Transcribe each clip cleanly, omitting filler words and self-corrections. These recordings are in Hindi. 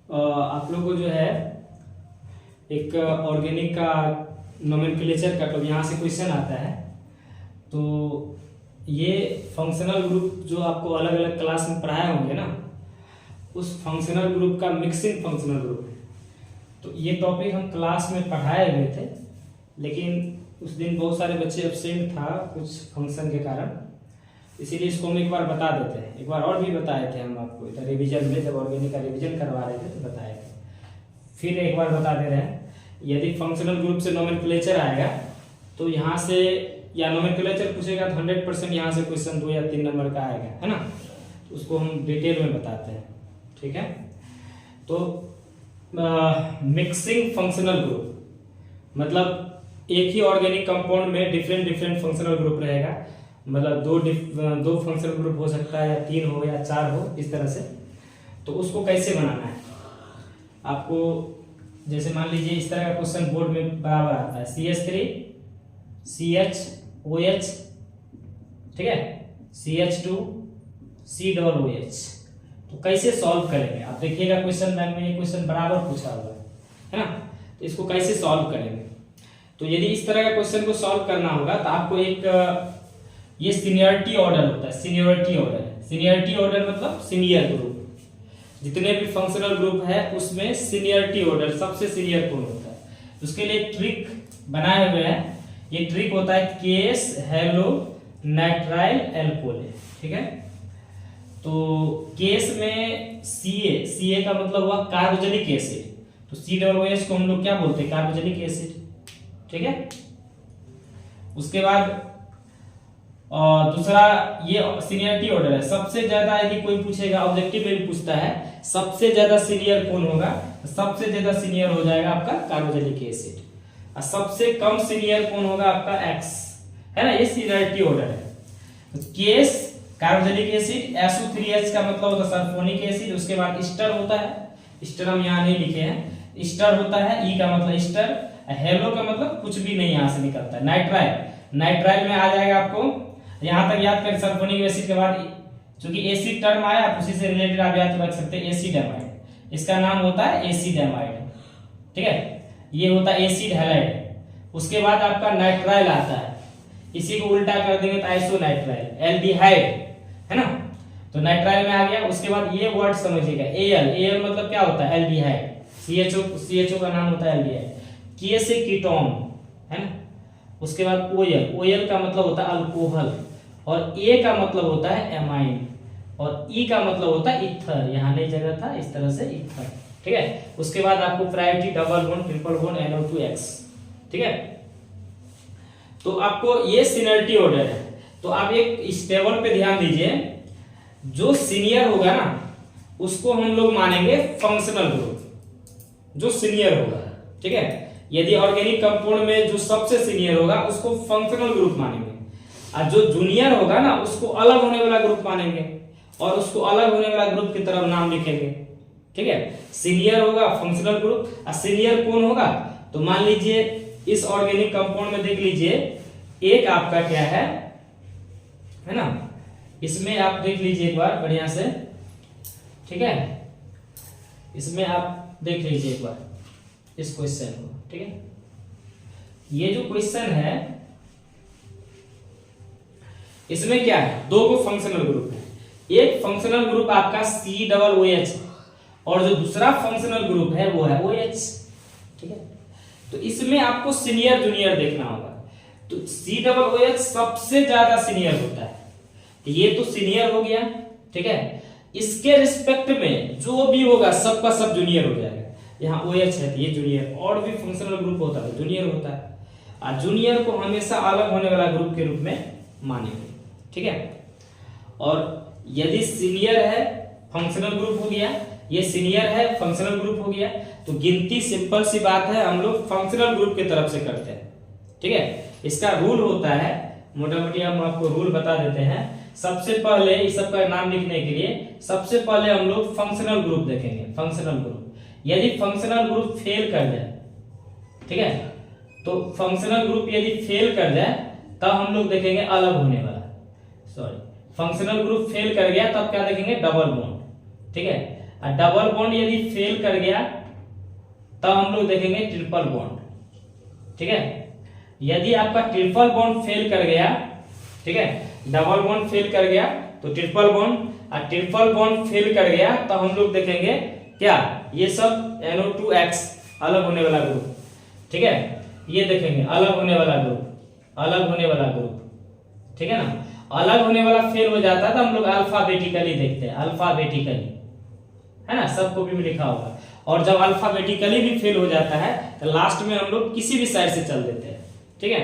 आप लोग को जो है एक ऑर्गेनिक का नोमेनक्लेचर का तो यहाँ से क्वेश्चन आता है। तो ये फंक्शनल ग्रुप जो आपको अलग अलग क्लास में पढ़ाए होंगे ना, उस फंक्शनल ग्रुप का मिक्सिंग फंक्शनल ग्रुप है। तो ये टॉपिक हम क्लास में पढ़ाए हुए थे, लेकिन उस दिन बहुत सारे बच्चे एब्सेंट था कुछ फंक्शन के कारण, इसीलिए इसको हम एक बार बता देते हैं। एक बार और भी बताए थे हम आपको इधर रिवीजन में, जब ऑर्गेनिक का रिवीजन करवा रहे थे तो बताए थे। फिर एक बार बता दे रहे हैं, यदि फंक्शनल ग्रुप से नोमेनक्लेचर आएगा तो यहाँ से या नोमेनक्लेचर पूछेगा तो 100% यहाँ से क्वेश्चन 2 या 3 नंबर का आएगा, है ना। तो उसको हम डिटेल में बताते हैं, ठीक है। तो मिक्सिंग फंक्शनल ग्रुप मतलब एक ही ऑर्गेनिक कंपाउंड में डिफरेंट फंक्शनल ग्रुप रहेगा। मतलब दो फंक्शनल ग्रुप हो सकता है, या 3 हो या 4 हो, इस तरह से। तो उसको कैसे बनाना है आपको, जैसे मान लीजिए इस तरह का क्वेश्चन बोर्ड में बराबर आता है CH3 CHOH, ठीक है, CH2 COOH। तो कैसे सॉल्व करेंगे आप देखिएगा, क्वेश्चन बैंक में ये क्वेश्चन बराबर पूछा हुआ है ना। तो इसको कैसे सॉल्व करेंगे, तो यदि इस तरह का क्वेश्चन को सॉल्व करना होगा तो आपको एक ये सीनियरिटी ऑर्डर होता है। सीनियरिटी ऑर्डर मतलब सीनियर ग्रुप, जितने भी फंक्शनल ग्रुप है उसमें सीनियरिटी ऑर्डर सबसे सीनियर कौन होता है, उसके लिए ट्रिक बनाए हुए हैं। ये ट्रिक होता है केस हेलो नाइट्राइल एल्कोहल, ठीक है। तो केस में CA का मतलब हुआ कार्बोजेनिक एसिड, तो COOH को हम लोग क्या बोलते हैं, कार्बोजेनिक एसिड, ठीक है। उसके बाद दूसरा ये सीनियरिटी ऑर्डर है। सबसे ज्यादा यदि कोई पूछेगा, ऑब्जेक्टिव में भी पूछता है सबसे ज्यादा सीनियर कौन होगा, सबसे ज्यादा सीनियर हो जाएगा आपका कार्बोजेनिक एसिड, और सबसे कम सीनियर कौन होगा आपका X, है ना। ये सीनियरिटी ऑर्डर है। तो केस कार्बोजेनिक एसिड, SO3H का मतलब होता है सल्फोनिक एसिड। उसके बाद स्टर होता है, स्टर हम यहाँ नहीं लिखे हैं, स्टर होता है, E का मतलब स्टर, हेलो का मतलब कुछ भी नहीं यहाँ से निकलता है। नाइट्राइल में आ जाएगा आपको, यहाँ तक याद करें सल्फोनिक एसिड के बाद चूंकि एसिड टर्म आया आप उसी से रिलेटेड आप याद रख सकते हैं एसिड एमाइड, इसका नाम होता है एसिड एमाइड, ठीक है। ये होता है एसिड हैलाइड। उसके बाद आपका नाइट्राइल आता है, इसी को उल्टा कर देंगे तो आइसोनाइट्राइल, एल्डिहाइड, है ना। तो नाइट्राइल में आ गया। उसके बाद ये वर्ड समझिएगा एल मतलब क्या होता है, एल्डिहाइड। CHO का नाम होता है एल्डिहाइड। के से कीटोन, है ना। उसके बाद OL का मतलब होता है अल्कोहल, और A का मतलब होता है एमाइन, और E का मतलब होता है ईथर, यहाँ नहीं जगह था, इस तरह से ईथर, ठीक है। उसके बाद आपको priority double bond triple bond NO2X, ठीक है। तो आपको ये सीनियरिटी ऑर्डर है। तो आप एक इस टेबल पे ध्यान दीजिए, जो सीनियर होगा ना उसको हम लोग मानेंगे फंक्शनल ग्रुप, जो सीनियर होगा, ठीक है। यदि ऑर्गेनिक कंपाउंड में जो सबसे सीनियर होगा उसको फंक्शनल ग्रुप मानेंगे, और जो जूनियर होगा ना उसको अलग होने वाला ग्रुप मानेंगे, और उसको अलग होने वाला ग्रुप की तरफ नाम लिखेंगे, ठीक है। सीनियर होगा फंक्शनल ग्रुप, और सीनियर कौन होगा, तो मान लीजिए इस ऑर्गेनिक कंपाउंड में देख लीजिए एक आपका क्या है ना, इसमें आप देख लीजिए एक बार बढ़िया से, ठीक है। इसमें आप देख लीजिए एक बार इस क्वेश्चन को, ठीक है। ये जो क्वेश्चन है इसमें क्या है, 2 फंक्शनल ग्रुप है। एक फंक्शनल ग्रुप आपका COOH, और जो दूसरा फंक्शनल ग्रुप है वो है OH, ठीक है। तो इसमें आपको सीनियर जूनियर देखना होगा। तो COOH सबसे ज्यादा सीनियर होता है, ये तो सीनियर हो गया, ठीक है। इसके रिस्पेक्ट में जो भी होगा सबका सब जूनियर हो जाएगा। यहाँ OH है तो ये जूनियर, और भी फंक्शनल ग्रुप होता है जूनियर होता है, और जूनियर को हमेशा अलग होने वाला ग्रुप के रूप में मानेंगे, ठीक है। और यदि सीनियर है फंक्शनल ग्रुप हो गया, ये सीनियर है फंक्शनल ग्रुप हो गया, तो गिनती सिंपल सी बात है, हम लोग फंक्शनल ग्रुप की तरफ से करते हैं, ठीक है। इसका रूल होता है, मोटा मोटी हम आपको रूल बता देते हैं। सबसे पहले इस सब का नाम लिखने के लिए सबसे पहले हम लोग फंक्शनल ग्रुप देखेंगे। फंक्शनल ग्रुप, यदि फंक्शनल ग्रुप फेल कर जाए, ठीक है, तो फंक्शनल ग्रुप यदि फेल कर जाए तब हम लोग देखेंगे अलग होने वाला, सॉरी, फंक्शनल ग्रुप फेल कर गया तब क्या देखेंगे, डबल बॉन्ड, ठीक है। और डबल बॉन्ड यदि फेल कर गया तब हम लोग देखेंगे ट्रिपल बॉन्ड। ठीक है, यदि आपका ट्रिपल बॉन्ड फेल कर गया, ठीक है, डबल बॉन्ड फेल कर गया तो ट्रिपल बॉन्ड, और ट्रिपल बॉन्ड फेल कर गया तो हम लोग देखेंगे क्या, ये सब NO2X अलग होने वाला ग्रुप। ठीक है, ये देखेंगे अलग होने वाला ग्रुप, अलग होने वाला ग्रुप। ठीक है ना, अलग होने वाला फेल हो जाता है तो हम लोग अल्फाबेटिकली देखते हैं, अल्फाबेटिकली, है ना, सबको भी लिखा होगा। और जब अल्फाबेटिकली भी फेल हो जाता है तो लास्ट में हम लोग किसी भी साइड से चल देते हैं। ठीक है,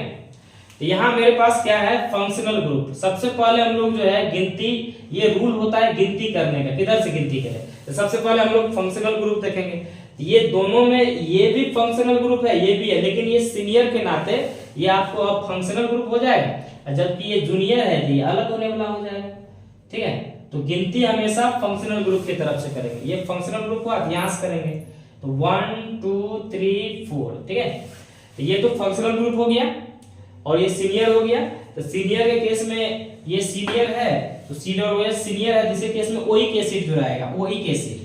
तो यहाँ मेरे पास क्या है, फंक्शनल ग्रुप। सबसे पहले हम लोग जो है गिनती, ये रूल होता है गिनती करने का, किधर से गिनती करें, तो सबसे पहले हम लोग फंक्शनल ग्रुप देखेंगे। ये दोनों में ये भी फंक्शनल ग्रुप है, ये भी है, लेकिन ये सीनियर के नाते ये आपको अब फंक्शनल ग्रुप हो जाएगा, जबकि ये जूनियर है तो ये अलग होने वाला हो जाएगा। ठीक है, तो गिनती हमेशा फंक्शनल ग्रुप की तरफ से करेंगे। ये फंक्शनल ग्रुप को आप यहां से करेंगे तो 1 2 3 4। ठीक है, तो ये तो फंक्शनल ग्रुप हो गया और ये सीनियर हो गया। तो सीनियर के केस में ये सीनियर है तो सीनियर सीनियर है, जिसके केस में ओइक एसिड जो आएगा, ओइक एसिड,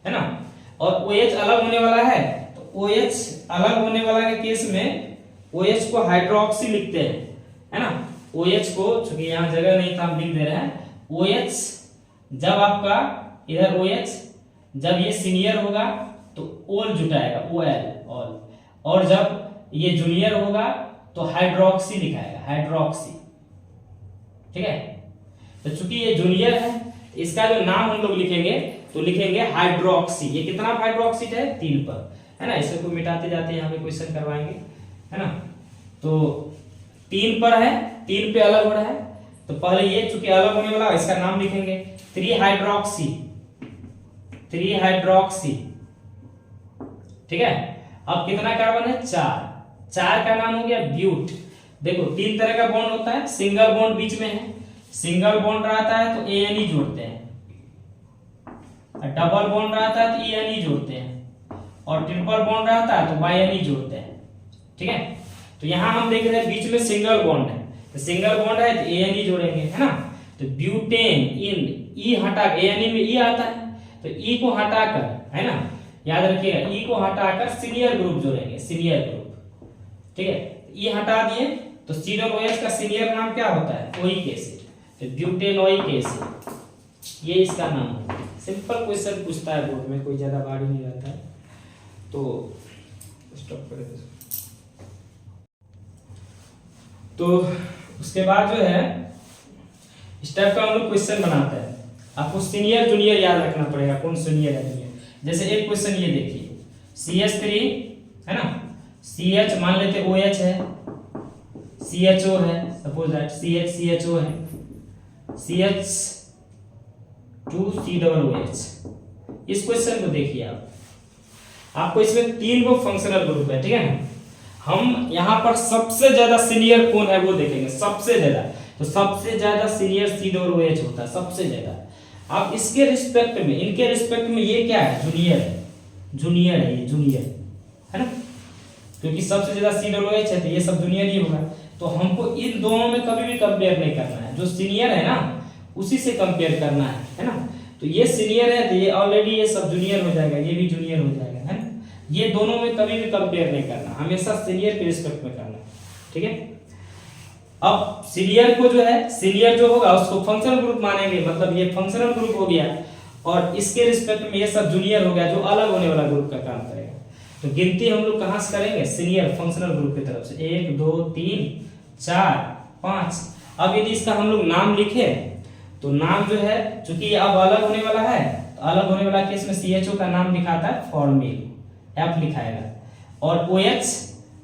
है ना। और OH अलग होने वाला है तो OH अलग होने वाला के केस में OH को हाइड्रोक्सी लिखते हैं, है ना। OH को, चूंकि यहाँ जगह नहीं था हम लिख दे रहे हैं, OH जब आपका इधर OH जब ये सीनियर होगा तो ओल जुटाएगा, OL ऑल, और जब ये जूनियर होगा तो हाइड्रोक्सी लिखाएगा, हाइड्रोक्सी। ठीक है, तो चूंकि ये जूनियर है इसका जो नाम हम लोग लिखेंगे तो लिखेंगे हाइड्रोक्सी। ये कितना हाइड्रोक्सी है, 3 पर, है ना। इसको मिटाते जाते यहाँ पे क्वेश्चन करवाएंगे, है ना। तो 3 पर है, 3 पे अलग हो रहा है तो पहले ये चूंकि अलग होने वाला इसका नाम लिखेंगे 3 हाइड्रोक्सी, 3 हाइड्रोक्सी। ठीक है, अब कितना कार्बन है, 4, 4 का नाम हो गया ब्यूट। देखो 3 तरह का बॉन्ड होता है, सिंगल बॉन्ड बीच में है, सिंगल बॉन्ड रहता है तो ANE जोड़ते हैं, डबल बॉन्ड रहता है तो ENE जोड़ते हैं, और ट्रिपल बॉन्ड रहता है तो YNE जोड़ते हैं। ठीक है, तो यहां हम देख रहे हैं बीच में सिंगल बॉन्ड है, तो सिंगल बॉन्ड है तो ANE जोड़ेंगे, है ना। तो ब्यूटेन इन E हटा, ANE में E आता है तो E को हटाकर, है ना, याद रखिएगा E को हटाकर सीनियर ग्रुप जोड़ेंगे, सीनियर ग्रुप। ठीक है, E हटा दिए तो COOH का सीनियर नाम क्या होता है, ओइक एसिड, तो ब्यूटेनोइक एसिड, ये इसका नाम है। सिंपल क्वेश्चन पूछता है बोर्ड में, कोई ज्यादा भारी नहीं रहता है। तो स्टॉप कर दे। तो उसके बाद जो है इस टाइप का हम लोग क्वेश्चन बनाते हैं। आपको सीनियर जूनियर याद रखना पड़ेगा, कौन सीनियर है जूनियर। जैसे एक क्वेश्चन ये देखिए, CH3 है ना, CH मान लेते OH है, CHO है, सपोज दैट CHO है, CH2COOH। इस क्वेश्चन को देखिए आप, आपको इसमें 3 गो फंक्शनल ग्रुप है। ठीक है ना, हम यहाँ पर सबसे ज्यादा सीनियर कौन है वो देखेंगे, सबसे ज्यादा। तो सबसे ज्यादा सीनियर COOH होता है, सबसे ज्यादा। अब इसके रिस्पेक्ट में, इनके रिस्पेक्ट में ये क्या है, जूनियर है, जूनियर है, ये जूनियर है ना, क्योंकि सबसे ज्यादा COOH है तो ये सब जूनियर ही होगा। तो हमको इन दोनों में कभी भी कंपेयर नहीं करना है, जो सीनियर है ना उसी से कंपेयर करना है ना। तो ये सीनियर है तो ये ऑलरेडी ये सब जूनियर हो जाएगा, ये भी जूनियर हो जाएगा, है ना। ये दोनों में कभी भी कंपेयर नहीं करना, हमेशा सीनियर के रिस्पेक्ट में करना। ठीक है, अब सीनियर को जो है, सीनियर जो होगा उसको फंक्शनल ग्रुप मानेंगे, मतलब ये फंक्शनल ग्रुप हो गया, और इसके रिस्पेक्ट में ये सब जूनियर हो गया जो अलग होने वाला ग्रुप का काम करेगा। तो गिनती हम लोग कहां से करेंगे, सीनियर फंक्शनल ग्रुप की तरफ से, 1 2 3 4 5। अब यदि इसका हम लोग नाम लिखे तो नाम जो है, चूंकि ये अब अलग होने वाला है तो अलग होने वाला केस में CHO का नाम दिखाता है फॉर्मिल, F लिखाएगा, और OH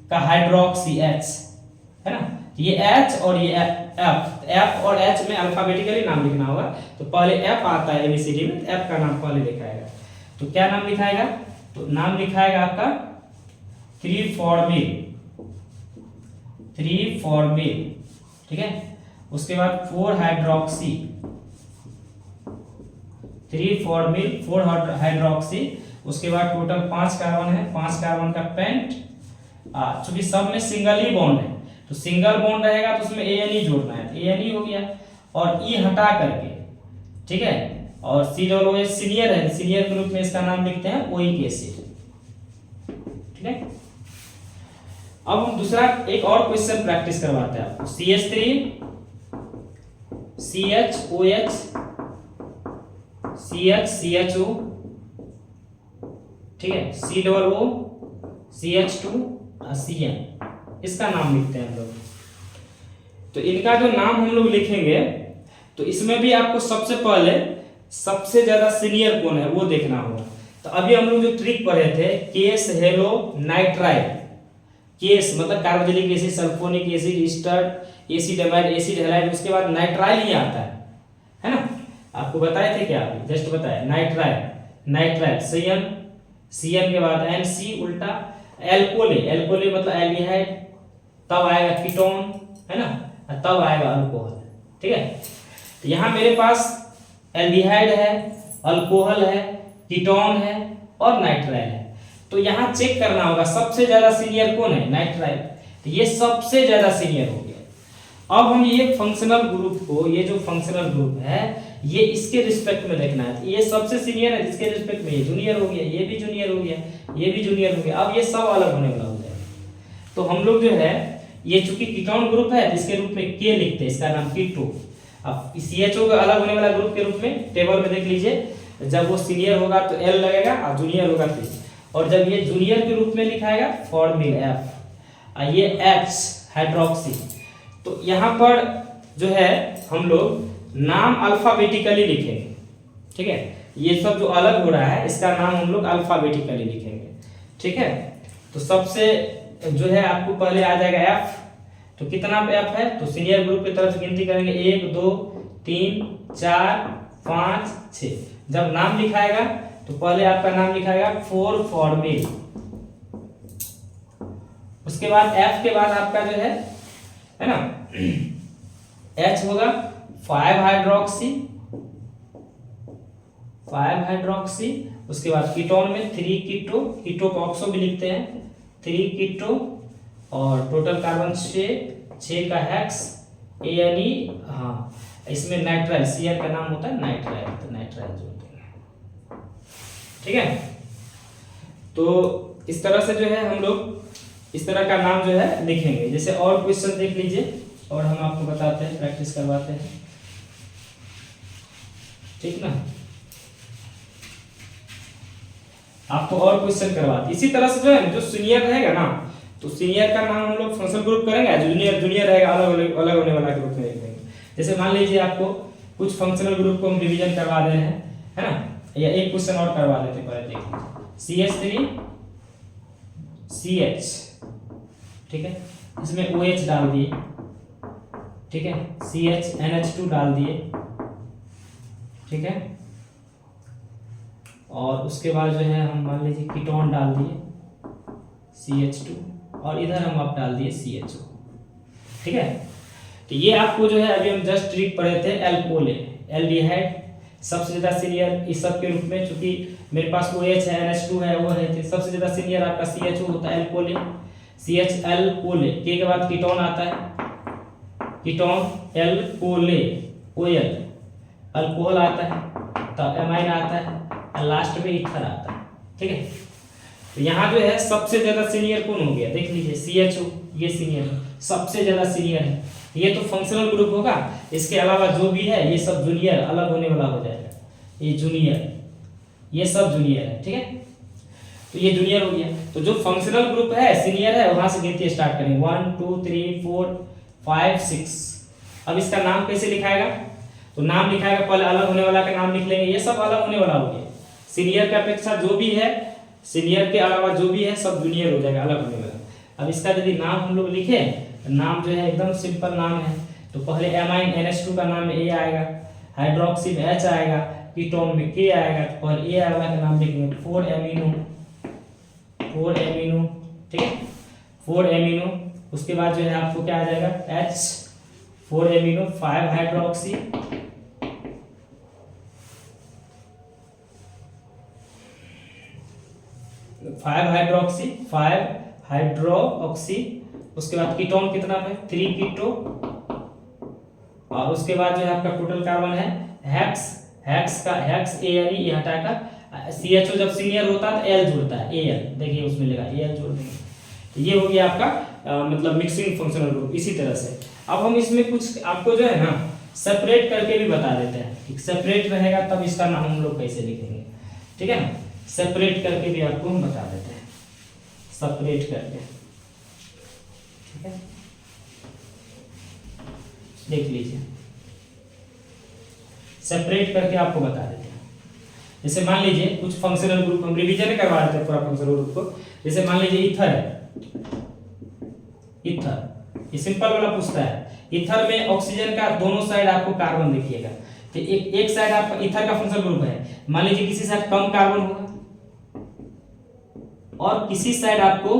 का हाइड्रोक्सी H, है ना। ये H और ये F और H में अल्फाबेटिकली नाम लिखना होगा। तो पहले F आता है ABCD में, F का नाम पहले लिखाएगा। तो क्या नाम लिखाएगा, तो नाम लिखाएगा आपका 3 फॉर्मिल, ठीक है। उसके बाद 4 हाइड्रोक्सी, 3 फॉर्मिल 4 हाइड्रोक्सी। उसके बाद टोटल 5 कार्बन है, 5 कार्बन का पेंट। चूंकि सब में सिंगल ही बॉन्ड है तो सिंगल बॉन्ड रहेगा तो उसमें ANE जोड़ना है, तो ANE हो गया। और E हटा करके, ठीक है, और COOH सीनियर है, सीनियर के रूप में इसका नाम लिखते हैं ओइक एसिड। ठीक है, अब हम दूसरा एक और क्वेश्चन प्रैक्टिस करवाते हैं आपको। CH3 CHOH CHO, ठीक है, COO CH2 CN, इसका नाम लिखते हैं हम लोग। तो इनका जो नाम हम लोग लिखेंगे तो इसमें भी आपको सबसे पहले सबसे ज्यादा सीनियर कौन है वो देखना होगा। तो अभी हम लोग जो ट्रिक पढ़े थे, केस हेलो नाइट्राइल, केस मतलब carboxylic acid, sulphonic acid, Easter, acid amide, acid halide, उसके बाद नाइट्राइल ही आता है ना। आपको बताए थे क्या, अभी जस्ट बताया नाइट्राइल, नाइट्राइल CN के बाद NC उल्टा एल्कोले, एल्कोले मतलब एल्डिहाइड, तब आएगा कीटोन, है ना, तब आएगा अल्कोहल। ठीक है, तो यहाँ मेरे पास एल्डिहाइड है, अल्कोहल है, कीटोन है और नाइट्राइल है। तो यहाँ चेक करना होगा सबसे ज्यादा सीनियर कौन है, नाइट्राइल। तो ये सबसे ज्यादा सीनियर हो गया। अब हम ये फंक्शनल ग्रुप को, ये जो फंक्शनल ग्रुप है ये इसके रिस्पेक्ट में देखना है। ये सबसे सीनियर है, इसके रिस्पेक्ट में ये जूनियर हो गया, ये भी जूनियर हो गया, ये भी जूनियर हो गया। अब ये सब अलग होने वाला हो जाएगा। तो हम लोग जो है ये चूंकि कीटोन ग्रुप है इसके रूप में के लिखते हैं, इसका नाम कीटो। अब CHO का अलग होने वाला ग्रुप के रूप में टेबल में देख लीजिए, जब वो सीनियर होगा तो L लगेगा और जूनियर होगा तो, और जब ये जूनियर के रूप में लिखाएगा फॉर्मिल F, और ये H हाइड्रोक्सी। तो यहाँ पर जो है हम लोग नाम अल्फाबेटिकली लिखेंगे। ठीक है, ये सब जो अलग हो रहा है इसका नाम हम लोग अल्फाबेटिकली लिखेंगे। ठीक है, तो सबसे जो है आपको पहले आ जाएगा F। तो कितना F है, तो सीनियर ग्रुप की तरफ से गिनती करेंगे 1 2 3 4 5 6। जब नाम लिखाएगा तो पहले आपका नाम लिखाएगा 4 फॉर्मिल, उसके बाद F के बाद आपका जो है ना H होगा 5 हाइड्रोक्सी, उसके बाद कीटोन में 3 कीटो, कीटो को ऑक्सो भी लिखते हैं, 3 कीटो, और टोटल कार्बन 6 का हेक्स ANE। हाँ, इसमें नाइट्राइल, CN का नाम होता है नाइट्राइल, तो नाइट्राइल जोड़ देंगे। ठीक है, तो इस तरह से जो है हम लोग इस तरह का नाम जो है लिखेंगे। जैसे और क्वेश्चन देख लीजिए और हम आपको बताते हैं, प्रैक्टिस करवाते हैं। ठीक ना, आपको और क्वेश्चन करवाते इसी तरह से जो है जो सीनियर रहेगा ना, तो सीनियर का नाम हम लोग फंक्शनल ग्रुप करेंगे, जूनियर रहेगा अलग अलग होने वाला ग्रुप में लिखेंगे। जैसे मान लीजिए आपको कुछ फंक्शनल ग्रुप को हम डिवीजन करवा दे रहे हैं, है ना, या एक क्वेश्चन और करवा देते पहले देखिए। CH3 CH, ठीक है, इसमें OH डाल दिए, ठीक है, CH NH2 डाल दिए, ठीक है, और उसके बाद जो है हम मान लीजिए कीटोन डाल दिए CH2, और इधर हम आप डाल दिए CHO। ठीक है, तो ये आपको जो है अभी हम जस्ट ट्रिक पढ़े थे, एल्कोले, एल्डिहाइड सबसे ज्यादा सीनियर इस सब के रूप में, चूंकि मेरे पास OH है, NH2 है, वो है, तो सबसे ज्यादा सीनियर आपका CHO होता है, एल्कोले, CHL कोले, के बाद कीटोन आता है, कीटोन एल्कोले, OL, अल्कोहल आता है, तब एमाइन आता है, और लास्ट में ईथर आता है। ठीक है, तो यहाँ जो है सबसे ज्यादा सीनियर कौन हो गया, देख लीजिए CHO, ये सीनियर सबसे ज्यादा सीनियर है। ये तो फंक्शनल ग्रुप होगा, इसके अलावा जो भी है ये सब जूनियर अलग होने वाला हो जाएगा। ये जूनियर, ये सब जूनियर है। ठीक है, तो ये जूनियर हो गया। तो जो फंक्शनल ग्रुप है सीनियर है, वहां से गिनती स्टार्ट करेंगे 1 2 3 4 5 6। अब इसका नाम कैसे लिखाएगा, तो नाम लिखाएगा पहले अलग होने वाला का नाम लिख लेंगे, ये सब अलग होने वाला हो गया। सीनियर के अपेक्षा जो भी है, सीनियर के अलावा जो भी है सब जूनियर हो जाएगा, अलग होने वाला। अब इसका यदि नाम हम लोग लिखे, नाम जो है एकदम सिंपल नाम है। तो पहले एमाइन NH2 का नाम में A आएगा, हाइड्रोक्सी में H आएगा, कीटोन में K आएगा, तो पहले A वाला का नाम लिखेंगे 4 एमिनो, ठीक है, 4 एमिनो। उसके बाद जो है आपको क्या आ जाएगा H, 4 amino, 5 hydroxy, five hydroxy. उसके बाद कीटोन कितना है 3 कीटो, और उसके बाद जो है आपका टोटल कार्बन है हेक्स हेक्स का हेक्स ए एल ये हटाकर सी एच ओ जब सीनियर होता है तो एल जुड़ता है, ए एल देखिए उसमें लिखा ए एल जोड़ देंगे। तो ये हो गया आपका मतलब मिक्सिंग फंक्शनल ग्रुप। इसी तरह से अब हम इसमें कुछ आपको जो है ना सेपरेट करके भी बता देते हैं। सेपरेट रहेगा तब इसका नाम हम लोग कैसे लिखेंगे, ठीक है ना। सेपरेट करके भी आपको हम बता देते हैं, सेपरेट करके, ठीक है। देख लीजिए, सेपरेट करके आपको बता देते हैं। जैसे मान लीजिए कुछ फंक्शनल ग्रुप हम रिवीजन करवा देते हैं पूरा फंक्शनल ग्रुप को। जैसे मान लीजिए ईथर है, ईथर ये सिंपल वाला पूछता है। ईथर में ऑक्सीजन का दोनों साइड आपको कार्बन देखिएगा, तो एक साइड आपका ईथर का फंक्शनल ग्रुप है। मान लीजिए किसी साइड कम कार्बन होगा और किसी साइड आपको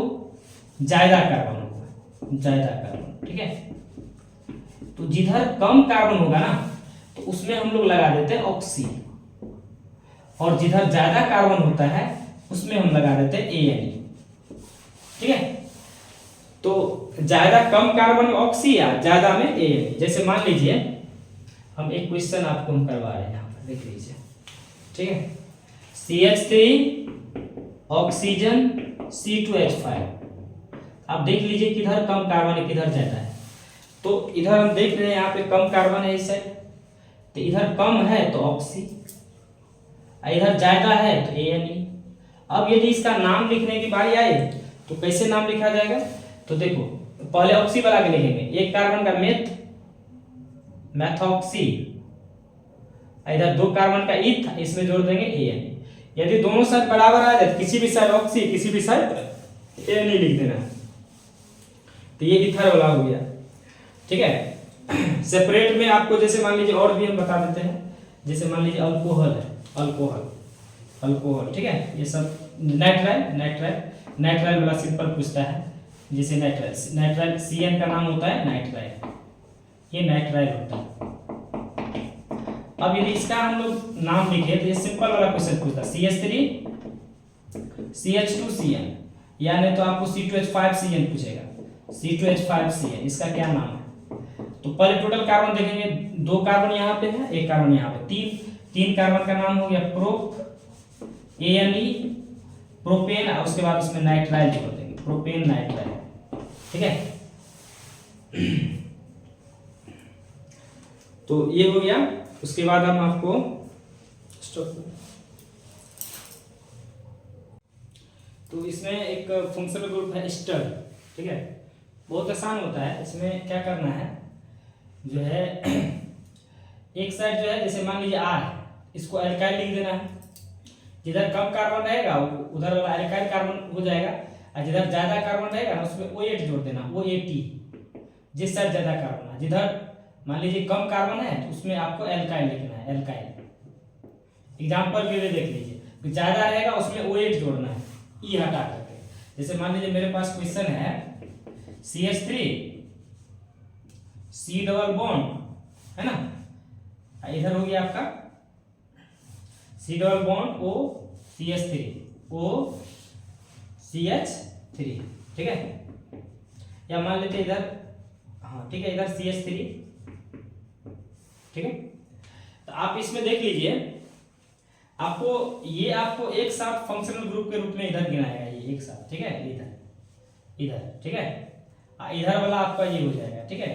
ज्यादा कार्बन होगा, ज्यादा कार्बन, ठीक है। तो जिधर कम कार्बन होगा ना तो उसमें हम लोग लगा देते हैं ऑक्सी, और जिधर ज्यादा कार्बन होता है उसमें हम लगा देते हैं एन, ठीक है। तो ज्यादा कम कार्बन में ऑक्सी या ज्यादा में एन। जैसे मान लीजिए हम एक क्वेश्चन आपको हम करवा रहे हैं, यहाँ पर देख लीजिए, ठीक है। CH3 oxygen C2H5। आप देख लीजिए किधर कम कार्बन है किधर ज्यादा है। तो इधर हम देख रहे हैं यहाँ पे कम कार्बन है इस साइड, तो इधर कम है तो ऑक्सी, इधर ज्यादा है तो ANE। अब यदि इसका नाम लिखने की बारी आए तो कैसे नाम लिखा जाएगा, तो देखो पहले ऑक्सी वाला के लिखेंगे, एक कार्बन का मेथ, मैथॉक्सी, इधर दो कार्बन का ईथ, इसमें जोड़ देंगे ANE। यदि दोनों साइड बराबर आ जाए, किसी भी साइड ऑक्सी किसी भी साइड ANE लिख देना, तो ये ईथर वाला हो गया, ठीक है। सेपरेट में आपको जैसे मान लीजिए और भी हम बता देते हैं। जैसे मान लीजिए अल्कोहल है, अल्कोहल, अल्कोहल, ठीक है। ये सब नाइट्राइल, नाइट्राइल, नाइट्राइल वाला सिंपल पूछता है। जैसे नाइट्राइल, नाइट्राइल CN का नाम होता है नाइट्राइल, ये नाइट्राइल होता है। अब यदि इसका हम लोग नाम लिखे तो ये सिंपल वाला क्वेश्चन पूछता है, CH3 CH2CN, या नहीं तो आपको C2H5CN पूछेगा, C2H5CN इसका क्या नाम है। तो पहले टोटल कार्बन देखेंगे, दो कार्बन यहाँ पे है, एक कार्बन यहाँ पे, तीन कार्बन का नाम हो गया प्रोप, ANE, प्रोपेन, और उसके बाद उसमें नाइट्राइल जोड़ देंगे, प्रोपेन नाइट्राइल, ठीक है। तो ये हो गया। उसके बाद हम आपको तो इसमें एक फंक्शनल ग्रुप है स्टर, ठीक है। बहुत आसान होता है। इसमें क्या करना है, जो है एक साइड जो है जैसे मान लीजिए R, इसको एल्काइल लिख देना है। जिधर कम कार्बन रहेगा उधर वाला एल्काइल कार्बन हो जाएगा, और जिधर ज्यादा कार्बन रहेगा ना उसमें OH जोड़ देना, OAT, जिस साइड ज्यादा कार्बन है। जिधर मान लीजिए कम कार्बन है तो उसमें आपको एल्काइल लिखना है, एल्काइल। एग्जांपल के लिए देख लीजिए, ज्यादा रहेगा उसमें OH जोड़ना है, E हटा करके। जैसे मान लीजिए मेरे पास क्वेश्चन है CH3 C डबल बॉन्ड, है ना, इधर हो गया आपका C double bond O CH3 O CH3, ठीक है। या मान लेते इधर, हाँ ठीक है, इधर CH3, ठीक है। तो आप इसमें देख लीजिए, आपको एक साथ फंक्शनल ग्रुप के रूप में इधर गिनाएगा, ये एक साथ, ठीक है, इधर इधर, ठीक है। इधर वाला आपका ये हो जाएगा, ठीक है।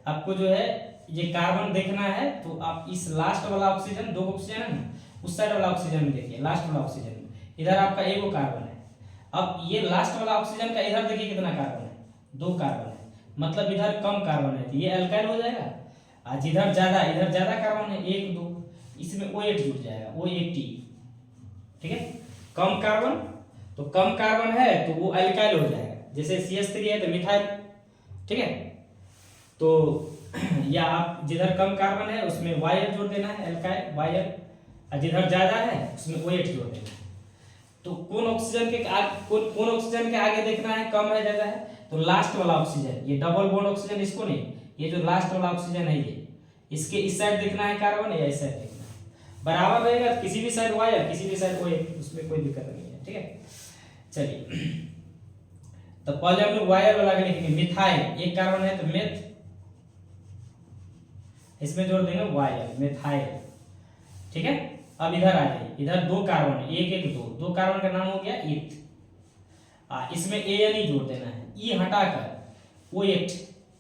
आपको जो है ये कार्बन देखना है तो आप इस लास्ट वाला ऑक्सीजन, दो ऑक्सीजन है ना, उस साइड वाला ऑक्सीजन में देखिए, लास्ट वाला ऑक्सीजन में इधर आपका एक कार्बन है। अब ये लास्ट वाला ऑक्सीजन का इधर देखिए कितना कार्बन है, दो कार्बन है, मतलब इधर कम कार्बन है तो ये अल्काइल हो जाएगा। और जिधर ज्यादा, इधर ज्यादा कार्बन है, एक दो, इसमें OH जुड़ जाएगा, OAT, ठीक है। कम कार्बन, तो कम कार्बन है तो वो अल्काइल हो जाएगा। जैसे CH3 है तो मिथाइल, ठीक है। तो या आप जिधर कम कार्बन है उसमें YL जोड़ देना है, एल्काइल YL, और जिधर ज्यादा है उसमें OH जोड़ देना है। तो कौन ऑक्सीजन के आगे देखना है, कम है ज्यादा है, तो लास्ट वाला ऑक्सीजन, ये डबल बॉन्ड ऑक्सीजन, इसको नहीं, ये जो लास्ट वाला ऑक्सीजन है ये, इसके इस साइड देखना है कार्बन या इस साइड देखना है। बराबर रहेगा तो किसी भी साइड YL किसी भी साइड OH, उसमें कोई दिक्कत नहीं है, ठीक है। चलिए, तो पहले हम लोग YL वाला के लिखेंगे, मिथाइल, एक कार्बन है तो मेथ, इसमें जोड़ देंगे YL, मिथाइल। ठीक है। अब इधर आ जाइए, इधर 2 कार्बन है, 1 1 2, 2 कार्बन का नाम हो गया ईथ। इसमें ANE जोड़ देना है, ई हटाकर OAT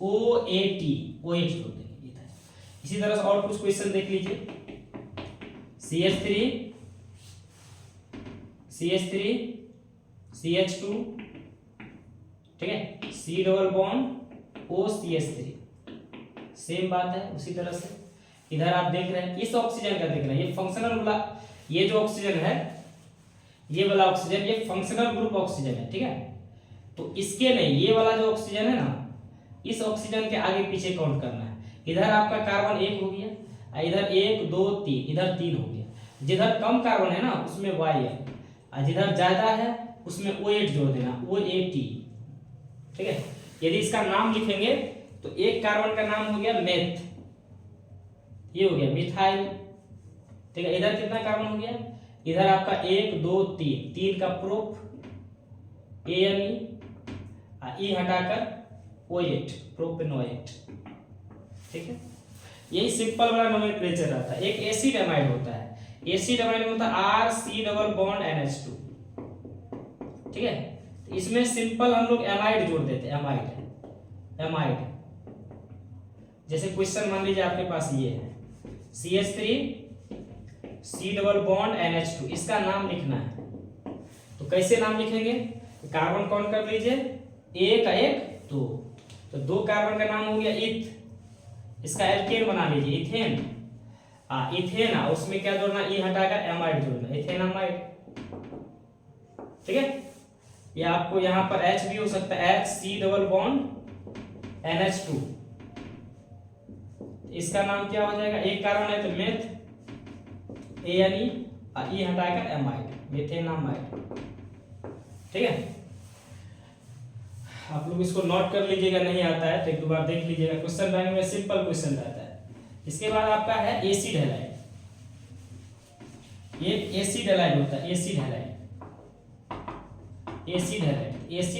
OAT जोड़ देंगे इधर। इसी तरह से और कुछ क्वेश्चन देख लीजिए, CH3 CH2, ठीक है, C double bond OCH3, same बात है। उसी तरह से इधर आप देख रहे हैं, इस ऑक्सीजन का देख रहे हैं, ये फंक्शनल वाला, ये जो ऑक्सीजन है, ये वाला ऑक्सीजन, ये फंक्शनल ग्रुप ऑक्सीजन है, ठीक है। तो इसके में ये वाला जो ऑक्सीजन है ना, इस ऑक्सीजन के आगे पीछे काउंट करना है। इधर आपका कार्बन 1 हो गया, इधर 1 2 3, इधर 3 हो गया। जिधर कम कार्बन है ना उसमें Y है, और जिधर ज्यादा है उसमें OH जोड़ देना, OAT, ठीक है। यदि इसका नाम लिखेंगे तो एक कार्बन का नाम हो गया मेथ, ये हो गया मिथाइल, ठीक है। इधर कितना कार्बन हो गया, इधर आपका 1 2 3, 3 का प्रोप ANE, ई हटाकर OH, प्रोपेनोएट, ठीक है। यही सिंपल वाला नोमेनक्लेचर रहता है। एक एसिड एमाइड होता है, एसिड एमाइड में होता है RC डबल बॉन्ड NH2, ठीक है। तो इसमें सिंपल हम लोग एमाइड जोड़ देते हैं, एमाइड। जैसे क्वेश्चन मान लीजिए आपके पास ये है, CH3 C double bond NH2, इसका नाम लिखना है। तो कैसे नाम लिखेंगे, कार्बन काउंट कर लीजिए, 1 1 2, तो 2 कार्बन का नाम हो गया इथ, इसका एल्केन बना लीजिए, इथेन। इथेन, उसमें क्या जोड़ना, ई हटाकर एमाइड जोड़ना, इथेनामाइड, ठीक है। ये आपको यहाँ पर H भी हो सकता है, HC डबल बॉन्ड NH2, इसका नाम क्या हो जाएगा, एक कार्बन है तो मेथ, ANE, ई हटाकर एमाइड, मेथेनामाइड, ठीक है। आप लोग इसको नोट कर लीजिएगा, नहीं आता है तो एक दो बार देख लीजिएगा, क्वेश्चन बैंक में सिंपल क्वेश्चन रहता है। इसके बाद आपका है एसिड हैलाइड, ये एसिड हैलाइड होता है, एसिड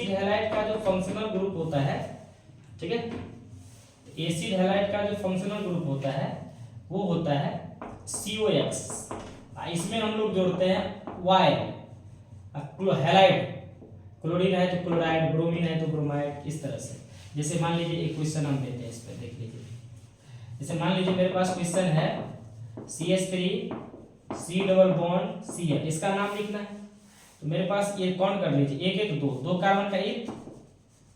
हैलाइड का जो फंक्शनल ग्रुप होता है, ठीक है, एसिड हैलाइड का जो फंक्शनल ग्रुप होता है वो होता है COX, इसमें हम लोग जोड़ते हैं Y, हैलाइड, क्लोरीन है तो क्लोराइड, ब्रोमीन है तो ब्रोमाइड, इस तरह से। जैसे मान लीजिए एक क्वेश्चन हम देते हैं, इस पर देख लीजिए। जैसे मान लीजिए मेरे पास क्वेश्चन है CH3 C double bond Cl, इसका नाम लिखना है। तो मेरे पास ये काउंट कर लीजिए, 1 1 2, 2 कार्बन का इथ,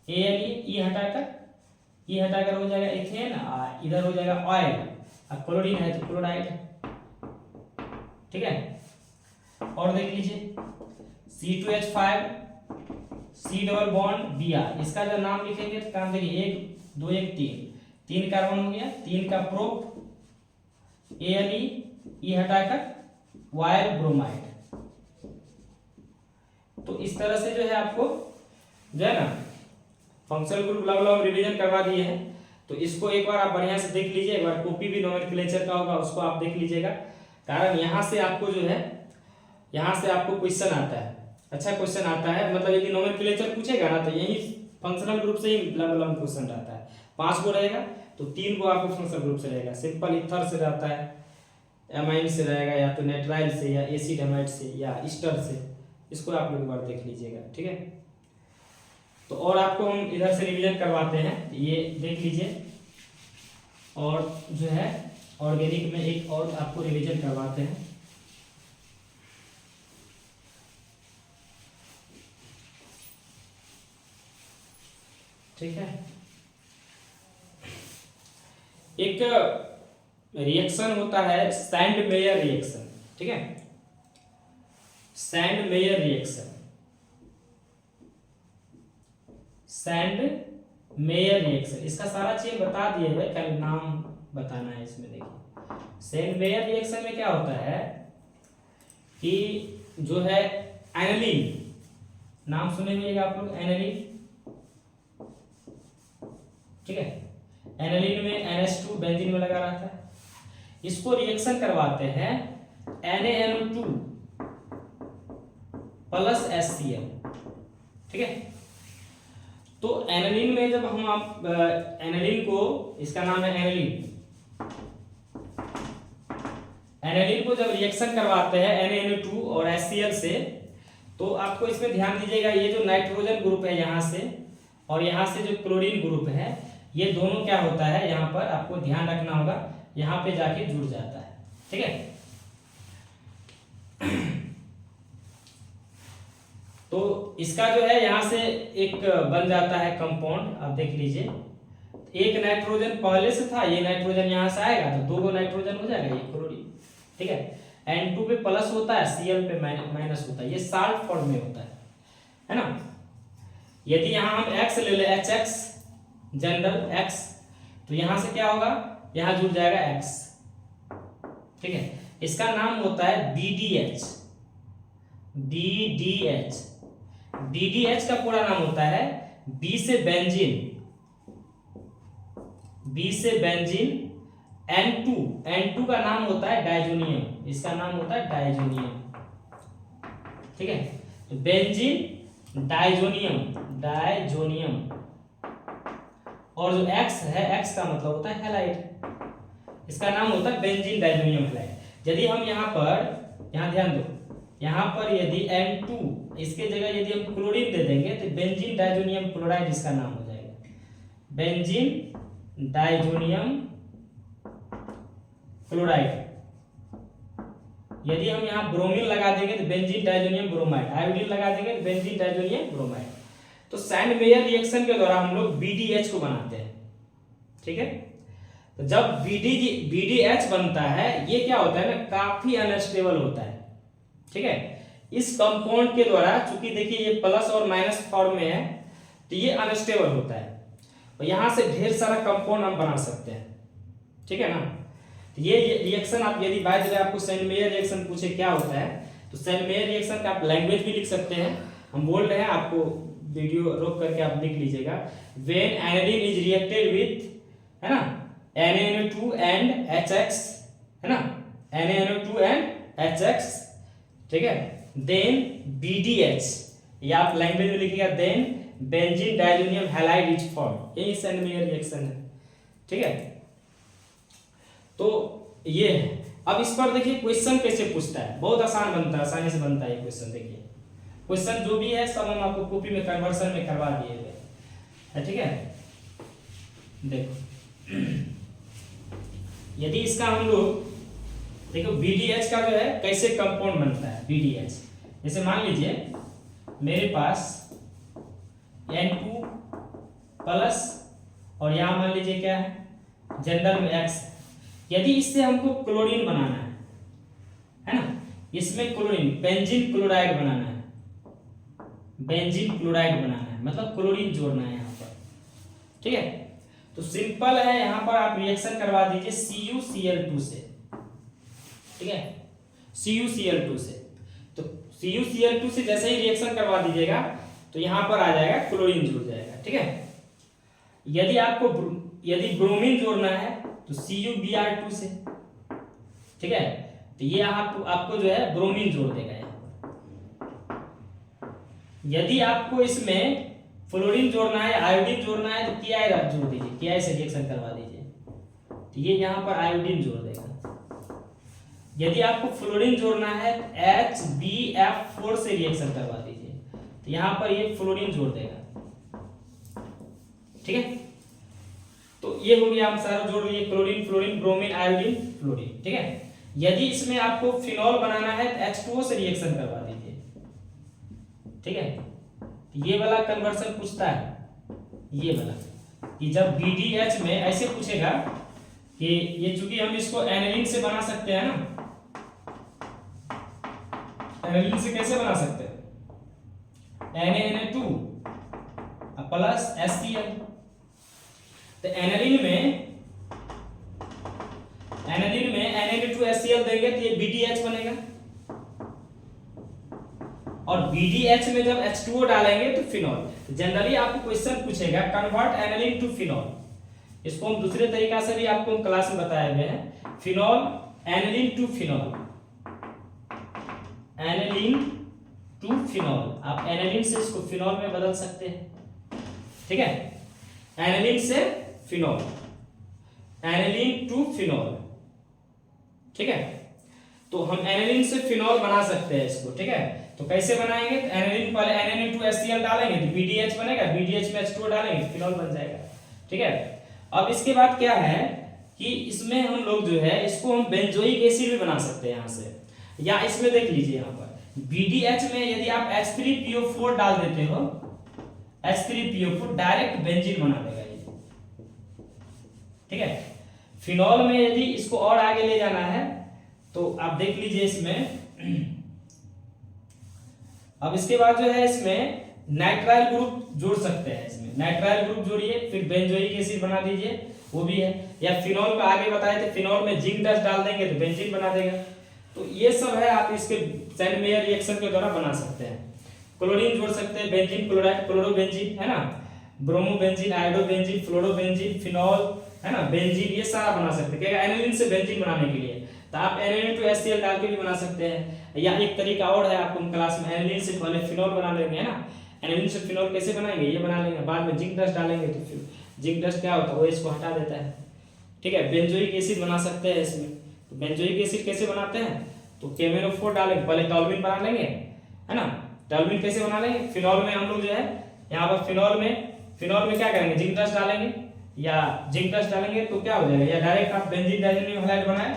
ANE, ई हटाकर हो जाएगा इथेन, इधर हो जाएगा ऑयल, क्लोरीन है तो क्लोराइड, ठीक है। और देख लीजिए C2H5 C double bond Br, इसका जो नाम लिखेंगे तो काम देखिए, 1 2 1 3, 3 कार्बन हो गया, 3 का प्रोप ANE, ई हटाकर वायल ब्रोमाइड। तो इस तरह से जो है आपको जो है ना फंक्शनल ग्रुप लगभग रिवीजन करवा दिए हैं। तो इसको एक बार आप बढ़िया से देख लीजिए, एक बार कॉपी भी नोमेनक्लेचर का होगा उसको आप देख लीजिएगा, कारण यहाँ से आपको जो है, यहाँ से आपको क्वेश्चन आता है, अच्छा क्वेश्चन आता है। मतलब यदि नोमेनक्लेचर पूछेगा ना तो यही फंक्शनल ग्रुप से ही लंबा क्वेश्चन रहता है। 5 गो रहेगा तो 3 गो आपको फंक्शनल ग्रुप से रहेगा, सिंपल ईथर से रहता है, एमाइन से रहेगा, या तो नेट्राइल से, या एसिड एमाइड से, या ईस्टर से। इसको आप लोग एक बार देख लीजिएगा, ठीक है। तो और आपको हम इधर से रिवीजन करवाते हैं, ये देख लीजिए। और जो है ऑर्गेनिक में एक और आपको रिवीजन करवाते हैं, ठीक है। एक रिएक्शन होता है सैंड मेयर रिएक्शन, ठीक है, sand mayor reaction, sand mayor reaction, इसका सारा चीज बता दिए हुए, कल नाम बताना है इसमें। देखिए सैंड मेयर रिएक्शन में क्या होता है कि जो है एनिलीन, नाम सुने होंगे आप लोग, एनिलीन, ठीक है। एनिलीन में NH2 बेंजीन में लगा रहता है, इसको रिएक्शन करवाते हैं NaNO2 प्लस HCl, ठीक है। तो एनिलीन में जब हम आप एनिलीन को, इसका नाम है एनिलीन, एनालिन को जब रिएक्शन करवाते हैं NaNO2 और HCl से, तो आपको इसमें ध्यान दीजिएगा, ये जो नाइट्रोजन ग्रुप है यहाँ से और यहाँ से जो क्लोरीन ग्रुप है, ये दोनों क्या होता है, यहाँ पर आपको ध्यान रखना होगा, यहाँ पे जाके जुड़ जाता है। ठीक है, तो इसका जो है यहाँ से एक बन जाता है कंपाउंड। आप देख लीजिए, एक नाइट्रोजन पहले से था, ये नाइट्रोजन यहाँ से आएगा तो दो नाइट्रोजन हो जाएगा, ये क्लोरीन। ठीक है, N2 पे प्लस होता है, Cl पे माइनस होता है, ये साल्ट फॉर्म में होता है ना। यदि यहाँ हम X ले ले, HX जनरल X, तो यहाँ से क्या होगा, यहाँ जुड़ जाएगा X। ठीक है, इसका नाम होता है BDH। BDH, BDH का पूरा नाम होता है B से बेंजीन, B से बेंजीन, N2 का नाम होता है डाइजोनियम, इसका नाम होता है डाइजोनियम। ठीक है, तो बेंजीन डाइजोनियम, और जो X है, X का मतलब होता है हैलाइड, इसका नाम होता है बेंजीन डाइजोनियम हैलाइड। यदि हम यहाँ पर, यहाँ ध्यान दो, यहाँ पर यदि N2 इसके जगह यदि हम क्लोरीन दे देंगे तो बेंजीन डाइजोनियम क्लोराइड इसका नाम हो जाएगा, बेंजीन डाइजोनियम क्लोराइड। यदि हम यहाँ ब्रोमीन लगा देंगे तो बेंजीन डाइजोनियम ब्रोमाइड, आयोडीन लगा देंगे तो बेंजीन डाइजोनियम ब्रोमाइड। तो सैंड-मेयर रिएक्शन के द्वारा हम लोग BDH को बनाते हैं। ठीक है, तो जब BDH बनता है, ये क्या होता है ना, काफी अनस्टेबल होता है। ठीक है, इस कंपाउंड के द्वारा, चूंकि देखिए ये प्लस और माइनस फॉर्म में है, तो ये अनस्टेबल होता है और यहां से ढेर सारा कंपाउंड हम बना सकते हैं। ठीक है ना, तो ये रिएक्शन आप, यदि बाय द वे आपको सैंड-मेयर रिएक्शन पूछे क्या होता है, तो सैंड-मेयर रिएक्शन का आप लैंग्वेज भी लिख सकते हैं, हम बोल रहे हैं, आपको वीडियो रोक करके आप लिख लीजिएगा। When aniline is reacted with, है ना, NaNO2 एंड HX, है ना, NaNO2 एंड HX, ठीक है, देन BDH, या आप लैंग्वेज में लिखिएगा then benzene diazonium halide is form. यही सैंड-मेयर रिएक्शन है। ठीक है, तो ये है। अब इस पर देखिए क्वेश्चन कैसे पूछता है, बहुत आसान बनता है, आसानी से बनता है ये क्वेश्चन। देखिए क्वेश्चन जो भी है सब हम आपको कॉपी में कन्वर्सन में करवा दिए हुए है। ठीक है, देखो यदि इसका हम लोग देखो BDH का जो है कैसे कंपाउंड बनता है। BDH जैसे मान लीजिए मेरे पास N2 प्लस और यहाँ मान लीजिए क्या है, जनरल में X। यदि इससे हमको क्लोरीन बनाना है ना, इसमें क्लोरीन बेंजीन क्लोराइड बनाना है, बेंजीन क्लोराइड बनाना है, मतलब क्लोरीन जोड़ना है यहाँ पर। ठीक है, तो सिंपल है, यहाँ पर आप रिएक्शन करवा दीजिए CuCl2 से। ठीक है, CuCl2 से, तो CuCl2 से जैसे ही रिएक्शन करवा दीजिएगा तो यहाँ पर आ जाएगा क्लोरीन जुड़ जाएगा। ठीक है, यदि आपको यदि ब्रोमीन जोड़ना है तो CuBr2 से। ठीक है, तो ये आपको जो है ब्रोमीन जोड़ देगा यहाँ पर। यदि आपको इसमें फ्लोरीन जोड़ना है, आयोडीन जोड़ना है, तो Ki जोड़ दीजिए, Ki से रिएक्शन करवा दीजिए, तो ये यहाँ पर आयोडीन जोड़ देगा। यदि आपको फ्लोरीन जोड़ना है HbF4 से रिएक्शन करवा दीजिए, तो यहाँ पर ये फ्लोरीन जोड़ देगा। ठीक है, तो ये हो गया, हम सारा जोड़ लिए, chlorine fluorine bromine iodine fluorine. ठीक है, यदि इसमें आपको फिनॉल बनाना है तो H2O से रिएक्शन करवा दीजिए। ठीक है, ये वाला कन्वर्सन पूछता है, ये वाला कि जब BDH में ऐसे पूछेगा कि ये, चूंकि हम इसको एनालिन से बना सकते हैं ना, एनालिन से कैसे बना सकते हैं, NaNO2 प्लस HCl। तो एनालिन में NaNO2HCl देंगे तो ये BDH बनेगा, और BDH में जब H2O डालेंगे तो फिनॉल। जनरली आपको क्वेश्चन पूछेगा कन्वर्ट एनालिन टू फिनॉल, इसको हम दूसरे तरीका से भी आपको क्लास में बताए हुए हैं, phenol aniline to phenol, aniline to phenol. आप एनालिन से इसको फिनॉल में बदल सकते हैं। ठीक है, एनालिन से फिनॉल, एनालिन टू फिनॉल। ठीक है, तो हम एनालिन से फिनॉल बना सकते हैं इसको, ठीक है। तो कैसे बनाएंगे, तो एनालिन पहले Na2HCl डालेंगे तो BDH बनेगा, BDH में H2O डालेंगे फिनॉल बन जाएगा, ठीक है। अब इसके बाद क्या है कि इसमें हम लोग जो है इसको हम बेंजोइक एसिड भी बना सकते हैं यहाँ से, या इसमें देख लीजिए यहाँ पर BDH में यदि आप H3PO4 डाल देते हो, H3PO4 डायरेक्ट बेंजीन बना देगा ये, ठीक है। फिनॉल में यदि इसको और आगे ले जाना है तो आप देख लीजिए इसमें अब इसके बाद जो है इसमें नाइट्राइल ग्रुप जोड़ सकते हैं, इसमें नाइट्राइल ग्रुप जोड़िए, फिर बेंजोइक एसिड बना दीजिए, वो भी है। या फिनॉल का आगे बताए थे, फिनॉल में जिंक डस्ट डाल देंगे तो बेंजीन बना देगा। तो ये सब है, आप इसके सैंड-मेयर रिएक्शन के द्वारा बना सकते हैं। क्लोरीन जोड़ सकते हैं, बेंजीन क्लोराइड, क्लोरोबेंजीन, है ना, ब्रोमोबेंजीन, आयोडोबेंजीन, फ्लोरोबेंजीन, फिनॉल, है ना, बेंजीन, ये सारा बना सकते हैं एनालिन से बेंजीन बनाने के लिए। तो आप Na2HCl डाल के भी बना सकते हैं, या एक तरीका और है, आपको क्लास में एनालिन से पहले फिनॉल बना लेंगे, है ना। एनालिन से फिनॉल कैसे बनाएंगे, ये बना लेंगे, बाद में जिंक डस्ट डालेंगे तो फिर जिंक डस्ट क्या होता है, वो इसको हटा देता है, ठीक है। बेंजोइक एसिड बना सकते हैं इसमें। तो बेंजोइक एसिड कैसे बनाते हैं, तो KMnO4 डालेंगे, पहले टॉल्यूमिन बना लेंगे, है ना। टॉल्यूमिन कैसे बना लेंगे, फिनॉल में हम लोग जो है यहाँ पर फिनॉल में क्या करेंगे, जिंक डस्ट डालेंगे, या जिंक डस्ट डालेंगे तो क्या हो जाएगा, या डायरेक्ट आप बेंजीन डाइजेनियम हैलाइड बनाए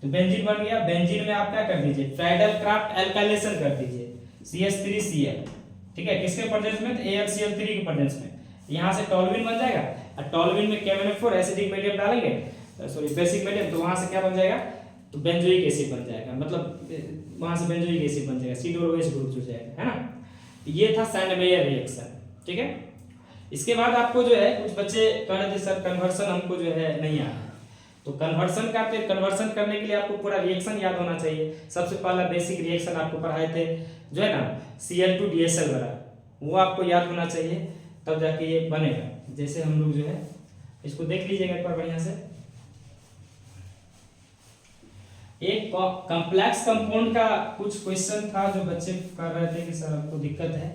तो बेंजीन बन गया। बेंजीन में आप क्या कर दीजिए, फ्राइडल-क्राफ्ट एल्काइलेशन कर दीजिए, CH3Cl, ठीक है, किसके प्रेजेंस में, तो AlCl3 के प्रेजेंस में। यहाँ से टॉल्यूमिन बन जाएगा, और टॉल्यूमिन में KMnO4 एसिडिक मीडियम डालेंगे, सॉरी बेसिक मीडियम, तो वहां से क्या बन जाएगा, तो बेंजोइक एसिड बन जाएगा, मतलब वहां से बेंजोइक एसिड बन जाएगा, C-OH ग्रुप जुड़ जाएगा, है ना। तो ये था सैंड-मेयर रिएक्शन, ठीक है। इसके बाद आपको जो है कुछ बच्चे कह रहे थे सर कन्वर्सन हमको जो है नहीं आता, तो कन्वर्सन करने के लिए आपको पूरा रिएक्शन याद होना चाहिए। सबसे पहला बेसिक रिएक्शन आपको पढ़ाए थे जो है ना Cl2DSL वाला, वो आपको याद होना चाहिए, तब जाके ये बनेगा। जैसे हम लोग जो है इसको देख लीजिएगा एक बार बढ़िया से। एक कॉम्प्लेक्स कंपाउंड का कुछ क्वेश्चन था जो बच्चे कर रहे थे कि सर आपको दिक्कत है,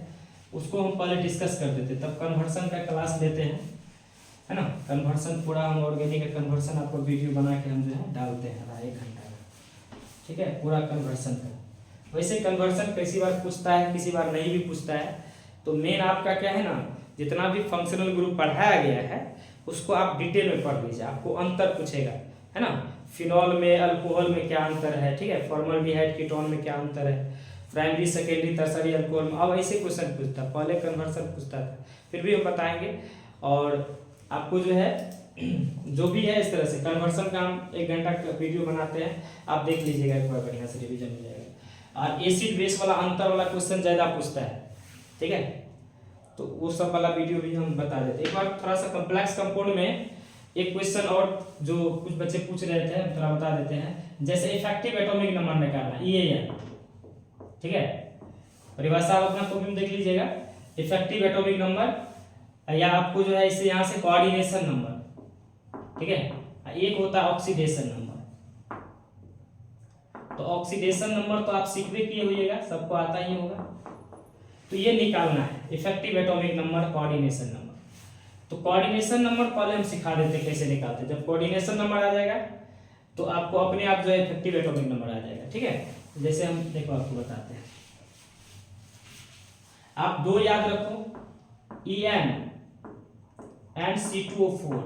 उसको हम पहले डिस्कस कर देते, तब कन्वर्सन का क्लास लेते हैं, है ना। कन्वर्सन पूरा हम ऑर्गेनिक कन्वर्सन आपको वीडियो बना के हम जो है डालते हैं 1 घंटा का, ठीक है, पूरा कन्वर्सन का। वैसे कन्वर्सन किसी बार पूछता है, किसी बार नहीं भी पूछता है। तो मेन आपका क्या है ना, जितना भी फंक्शनल ग्रुप पढ़ाया गया है उसको आप डिटेल में पढ़ लीजिए, आपको अंतर पूछेगा, है ना। फिनॉल में अल्कोहल में क्या अंतर है, ठीक है, फॉर्मल्डिहाइड कीटोन में क्या अंतर है, प्राइमरी सेकेंडरी टर्सरी अल्कोहल में। अब ऐसे क्वेश्चन पूछता, पहले कन्वर्सन पूछता था, फिर भी हम बताएंगे। और आपको जो है जो भी है इस तरह से कन्वर्सन का हम 1 घंटा का वीडियो बनाते हैं, आप देख लीजिएगा एक बार बढ़िया से, रिवीजन हो जाएगा। और एसिड बेस वाला अंतर वाला क्वेश्चन ज़्यादा पूछता है, ठीक है, तो वो सब वाला वीडियो भी हम बता देते हैं। एक बार थोड़ा सा कॉम्प्लेक्स कंपाउंड में एक क्वेश्चन और जो कुछ बच्चे पूछ रहे थे हम थोड़ा बता देते हैं। जैसे इफेक्टिव एटॉमिक नंबर निकालना, EAN, ठीक है, परिभाषा आप अपना कॉपी में देख लीजिएगा। इफेक्टिव एटॉमिक नंबर, या आपको जो है इससे यहाँ से कोऑर्डिनेशन नंबर, ठीक है, एक होता है ऑक्सीडेशन नंबर। तो ऑक्सीडेशन नंबर तो आप सीखते किए होइएगा, सबको आता ही होगा। तो ये निकालना है effective atomic number, coordination number. तो कोऑर्डिनेशन नंबर पहले हम सिखा देते कैसे निकालते हैं। जब कोऑर्डिनेशन नंबर आ जाएगा तो आपको अपने आप जो है इफेक्टिव एटॉमिक नंबर आ जाएगा, ठीक है। जैसे हम देखो आपको बताते हैं, आप 2 याद रखो, En एंड C2O4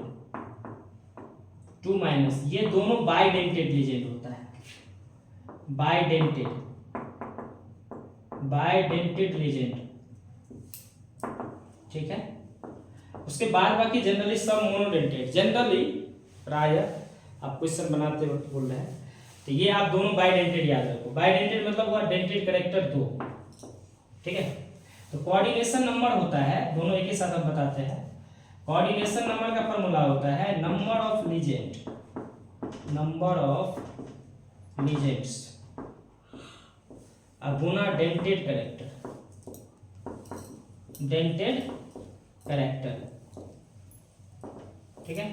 2-, ये दोनों बाइडेंटेड लीजेंड होता है, बाइडेंटेड लीजेंड, ठीक है। उसके बाद बाकी जनरली सब मोनोडेंटेड, जनरली प्राय आप क्वेश्चन बनाते वक्त बोल रहे हैं, तो ये आप दोनों बाइडेंटेड याद रखो। बाइडेंटेड मतलब हुआ डेंटेड कैरेक्टर 2, ठीक है। तो कोऑर्डिनेशन नंबर होता है, दोनों एक ही साथ हम बताते हैं। कोऑर्डिनेशन नंबर का फॉर्मूला होता है number of legends Guna dentate character, ठीक है।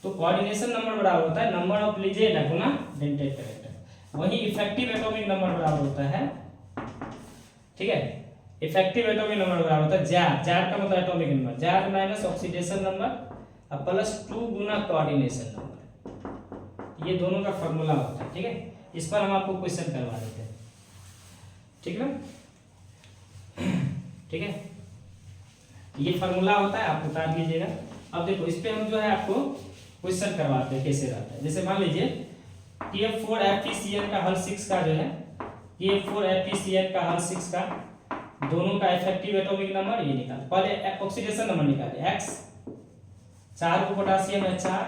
तो कोऑर्डिनेशन नंबर बराबर होता है number of legend Guna dentate character. वही इफेक्टिव एटॉमिक नंबर बराबर होता है, ठीक है, इफेक्टिव एटॉमिक नंबर बराबर होता है जार का मतलब atomic number, jar minus oxidation number plus 2 गुना कोऑर्डिनेशन नंबर, ये दोनों का फॉर्मूला होता है, ठीक है। इस पर हम आपको क्वेश्चन करवा देते हैं, ठीक ना। ठीक है, ये फार्मूला होता है, आप उतार लीजिएगा। अब देखो इस पे हम जो है आपको क्वेश्चन करवाते हैं कैसे रहता है। जैसे मान लीजिए TF4 FeCN का हल 6 का जो है, TF4 FeCN का हल 6 का दोनों का इफेक्टिव एटॉमिक नंबर ये निकाल, पहले ऑक्सीडेशन नंबर निकाले x, 4 को पोटासियम है 4,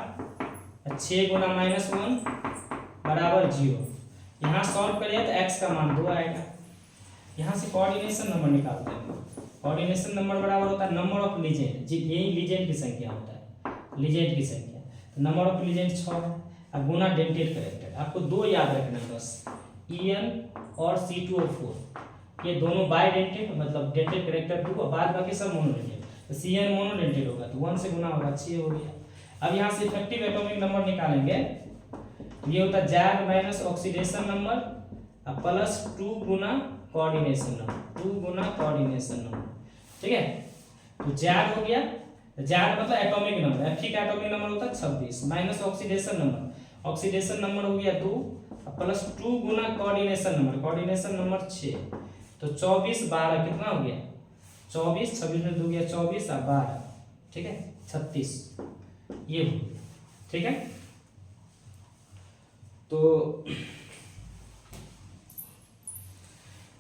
6 गुना -1 बराबर 0। यहाँ सॉल्व करिए तो x का मान 2 आएगा। यहाँ से कोऑर्डिनेशन नंबर निकालते हैं। कोऑर्डिनेशन नंबर बराबर होता है नंबर ऑफ लीजेंड, यही लीजेंड की संख्या होता है, लीजेंड की संख्या। तो नंबर ऑफ लीजेंड 6 है, अब गुना डेंटेड करेक्टर। आपको 2 याद रखना है बस, EN और C2O4, ये दोनों बाय डेंटेड, मतलब डेंटेड करेक्टर 2 और बाद बाकी सब मोनो डेंटेड। तो CN मोनो डेंटेड होगा तो 1 से गुना होगा, 6 हो गया। अब यहाँ से इफेक्टिव एटॉमिक नंबर निकालेंगे, ये होता है zag minus oxidation number plus 2 गुना कोऑर्डिनेशन नंबर, 2 गुना कोऑर्डिनेशन नंबर, ठीक है। तो जैग हो गया, जैग मतलब एटॉमिक नंबर, Fe का एटॉमिक नंबर होता है 26 minus oxidation number, oxidation number हो गया 2 प्लस 2 गुना कोऑर्डिनेशन नंबर, कोऑर्डिनेशन नंबर 6। तो 24 12 कितना हो गया, 24, 26 में 2 गया 24 और 12, ठीक है 36, ये हो गया, ठीक है।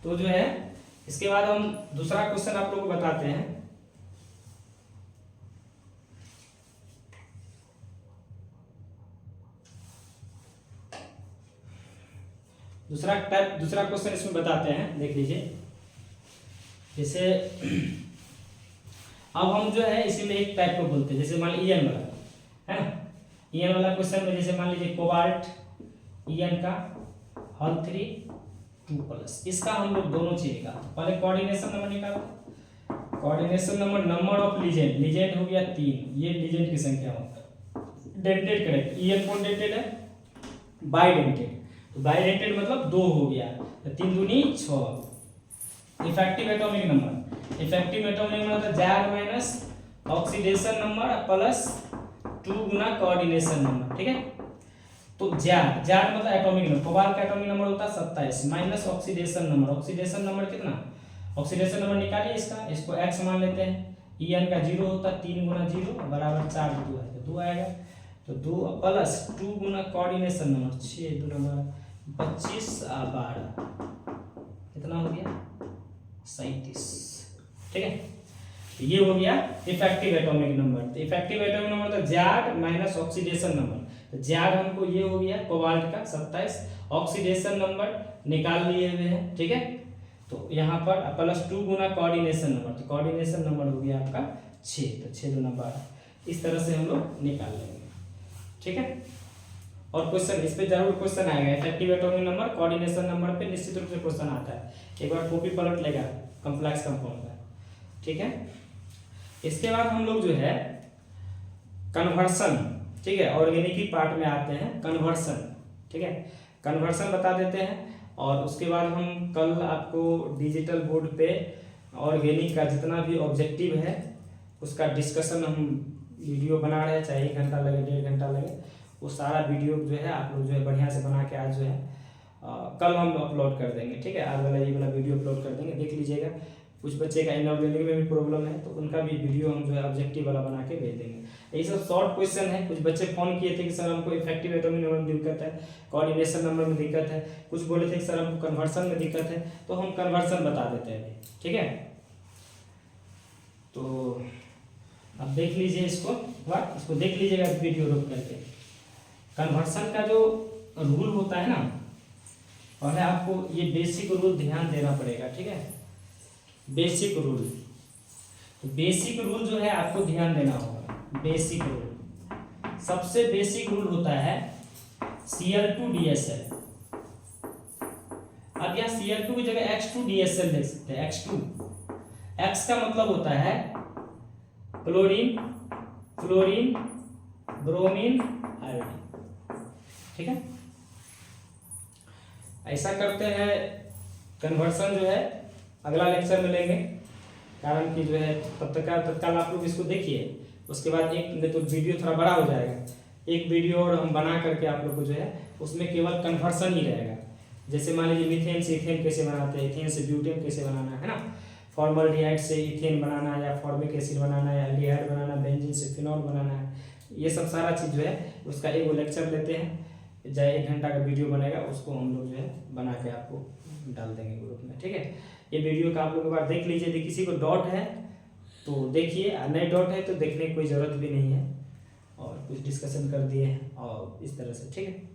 तो जो है इसके बाद हम दूसरा क्वेश्चन आप लोगों को बताते हैं। दूसरा क्वेश्चन इसमें बताते हैं, देख लीजिए। जैसे अब हम जो है इसी में एक टाइप को बोलते हैं, जैसे मान लीजिए EN वाला है ना, EN वाला क्वेश्चन में जैसे मान लीजिए कोबाल्ट EN का हल 3 2+, इसका हम लोग दोनों चीज निकालते हैं। पहले कोऑर्डिनेशन नंबर निकालते, coordination number, number of legend, legend हो गया 3, ये लीजेंड की संख्या होता है। डेंटेड करेक्ट, EN कौन डेंटेड है, बाई डेंटेड, तो बाई डेंटेड मतलब 2 हो गया, तो 3 दूनी 6। Effective atomic number, effective atomic number होता है zag minus oxidation number plus 2 गुना कोऑर्डिनेशन नंबर, ठीक है। तो जैग, जैग मतलब एटॉमिक नंबर, कोबाल्ट का एटॉमिक नंबर होता है 27 minus oxidation number, oxidation number कितना, ऑक्सीडेशन नंबर निकालिए इसका, इसको x मान लेते हैं। EN का 0 होता है, 3 गुना 0 बराबर 4 2 है, तो 2 आएगा। तो 2 प्लस 2 गुना कोऑर्डिनेशन नंबर 6 2 नंबर 25 और 12 कितना हो गया 37, ठीक है। ये हो गया इफेक्टिव एटॉमिक नंबर। तो इफेक्टिव एटॉमिक नंबर तो जैग माइनस ऑक्सीडेशन नंबर, तो जैग हमको ये हो गया कोबाल्ट का 27, ऑक्सीडेशन नंबर निकाल लिए हुए हैं, ठीक है। तो यहाँ पर प्लस 2 गुना कोऑर्डिनेशन नंबर, तो कोऑर्डिनेशन नंबर हो गया आपका 6, तो 6 2 12, इस तरह से हम लोग निकाल लेंगे, ठीक है। और क्वेश्चन इस पे जरूर क्वेश्चन आएगा, effective atomic number coordination number पे निश्चित रूप से क्वेश्चन आता है, एक बार कॉपी पलट लेगा कॉम्प्लेक्स कंपाउंड का, ठीक है। इसके बाद हम लोग जो है कन्वर्सन, ठीक है, ऑर्गेनिक ही पार्ट में आते हैं, कन्वर्सन, ठीक है, कन्वर्सन बता देते हैं। और उसके बाद हम कल आपको डिजिटल बोर्ड पे ऑर्गेनिक का जितना भी ऑब्जेक्टिव है उसका डिस्कशन हम वीडियो बना रहे हैं, चाहे 1 घंटा लगे 1.5 घंटा लगे, वो सारा वीडियो जो है आप लोग जो है बढ़िया से बना के आज जो है कल हम अपलोड कर देंगे, ठीक है। आज वाला ये वाला वीडियो अपलोड कर देंगे, देख लीजिएगा। कुछ बच्चे का इनऑर्गेनिक में भी प्रॉब्लम है तो उनका भी वीडियो हम जो है ऑब्जेक्टिव वाला बना के भेज देंगे। यही सब शॉर्ट क्वेश्चन है। कुछ बच्चे फोन किए थे कि सर हमको इफेक्टिव एटॉमिक नंबर में दिक्कत है, कोऑर्डिनेशन नंबर में दिक्कत है, कुछ बोले थे कि सर हमको कन्वर्सन में दिक्कत है, तो हम कन्वर्सन बता देते हैं, ठीक है। तो अब देख लीजिए इसको देख लीजिएगा वीडियो रोक करके। कन्वर्सन का जो रूल होता है ना, पहले आपको ये बेसिक रूल ध्यान देना पड़ेगा, ठीक है। बेसिक रूल, तो बेसिक रूल जो है आपको ध्यान देना होगा। बेसिक रूल, सबसे बेसिक रूल होता है Cl2DSL। अब यहाँ Cl2 की जगह H2DSL लिख सकते हैं। H2, X का मतलब होता है क्लोरीन, फ्लोरीन, ब्रोमीन, आयोडीन, ठीक है। ऐसा करते हैं। कन्वर्सन जो है अगला लेक्चर में लेंगे, कारण कि जो है तत्काल आप लोग इसको देखिए, उसके बाद एक तो वीडियो थोड़ा बड़ा हो जाएगा, एक वीडियो और हम बना करके आप लोग को जो है उसमें केवल कन्वर्सन ही रहेगा। जैसे मान लीजिए मीथेन से इथेन कैसे बनाते हैं, इथेन से ब्यूटेन कैसे बनाना है ना, फॉर्मल्डिहाइड से इथेन बनाना है, या फॉर्मिक एसिड बनाना है, या एल्डिहाइड बनाना है, बेंजीन से फिनॉल बनाना है, ये सब सारा चीज़ जो है उसका एक लेक्चर लेते हैं, चाहे 1 घंटा का वीडियो बनेगा, उसको हम लोग जो है बना के आपको डाल देंगे ग्रुप में। ठीक है, ये वीडियो का आप लोग एक बार देख लीजिए। यदि किसी को डाउट है तो देखिए, नहीं डाउट है तो देखने की कोई ज़रूरत भी नहीं है, और कुछ डिस्कशन कर दिए और इस तरह से। ठीक है।